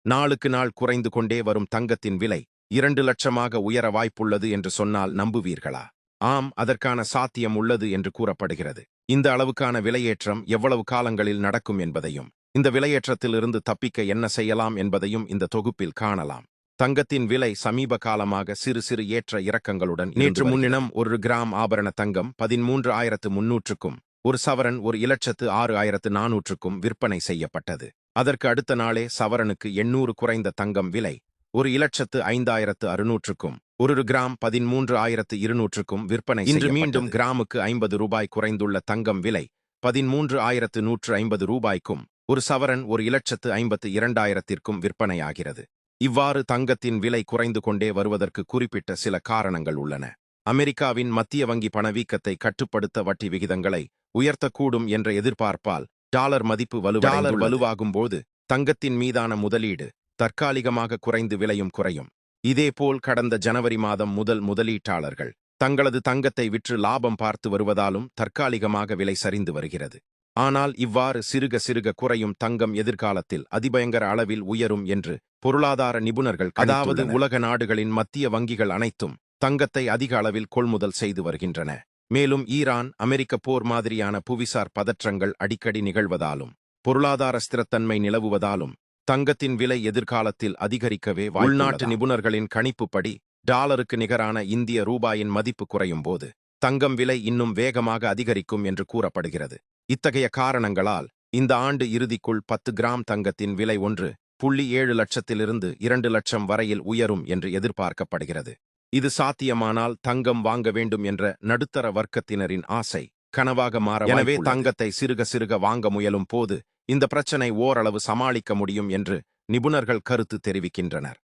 நாளுக்கு நாள் குறைந்து கொண்டே வரும் தங்கத்தின் விலை 2 லட்சமாக உயர வாய்ப்புள்ளது என்று சொன்னால் நம்புவீர்களா? ஆம், அதற்கான சாத்தியம் உள்ளது என்று கூறப்படுகிறது. இந்த அளவுக்கான விலையேற்றம் எவ்வளவு காலங்களில் நடக்கும் என்பதையும், இந்த விலையேற்றத்திலிருந்து தப்பிக்க என்ன செய்யலாம் என்பதையும் இந்த தொகுப்பில் காணலாம். தங்கத்தின் விலை சமீப காலமாக சிறு சிறு ஏற்ற இறக்கங்களுடன் நேற்று முன்தினம் 1 கிராம் ஆபரண தங்கம் 13,300க்கும், ஒரு சவரன் 1,06,400க்கும் விற்பனை செய்யப்பட்டது. அதற்கு அடுத்த நாளே சவரனுக்கு 800 குறைந்த தங்கம் விலை 1,05,600க்கும், 1 கிராம் 13,200க்கும் விற்பனை. இன்று மீண்டும் கிராமுக்கு 50 ரூபாய் குறைந்துள்ள தங்கம் விலை 13,150 ரூபாய்க்கும், ஒரு சவரன் 1,52,000த்திற்கும் விற்பனையாகிறது. இவ்வாறு தங்கத்தின் விலை குறைந்து கொண்டே வருவதற்கு குறிப்பிட்ட சில காரணங்கள் உள்ளன. அமெரிக்காவின் மத்திய வங்கி பணவீக்கத்தை கட்டுப்படுத்த வட்டி விகிதங்களை உயர்த்தக்கூடும் என்ற எதிர்பார்ப்பால் டாலர் மதிப்பு வலுவாகும் போது தங்கத்தின் மீதான முதலீடு தற்காலிகமாக குறைந்து விலையும் குறையும். இதேபோல் கடந்த ஜனவரி மாதம் முதல் முதலீட்டாளர்கள் தங்களது தங்கத்தை விற்று லாபம் பார்த்து வருவதாலும் தற்காலிகமாக விலை சரிந்து வருகிறது. ஆனால் இவ்வாறு சிறுக சிறுக குறையும் தங்கம் எதிர்காலத்தில் அதிபயங்கர அளவில் உயரும் என்று பொருளாதார நிபுணர்கள், அதாவது உலக நாடுகளின் மத்திய வங்கிகள் அனைத்தும் தங்கத்தை அதிக அளவில் கொள்முதல் செய்து வருகின்றன. மேலும் ஈரான் அமெரிக்க போர் மாதிரியான புவிசார் பதற்றங்கள் அடிக்கடி நிகழ்வதாலும் பொருளாதார ஸ்திரத்தன்மை நிலவுவதாலும் தங்கத்தின் விலை எதிர்காலத்தில் அதிகரிக்கவே உள்நாட்டு நிபுணர்களின் கணிப்புப்படி டாலருக்கு நிகரான இந்திய ரூபாயின் மதிப்பு குறையும் போது தங்கம் விலை இன்னும் வேகமாக அதிகரிக்கும் என்று கூறப்படுகிறது. இத்தகைய காரணங்களால் இந்த ஆண்டு இறுதிக்குள் 10 கிராம் தங்கத்தின் விலை 1.7 லட்சத்திலிருந்து 2 லட்சம் வரையில் உயரும் என்று எதிர்பார்க்கப்படுகிறது. இது சாத்தியமானால் தங்கம் வாங்க வேண்டும் என்ற நடுத்தர வர்க்கத்தினரின் ஆசை கனவாக மாற. எனவே தங்கத்தை சிறுக சிறுக வாங்க முயலும் போது இந்த பிரச்சனை ஓரளவு சமாளிக்க முடியும் என்று நிபுணர்கள் கருத்து தெரிவிக்கின்றனர்.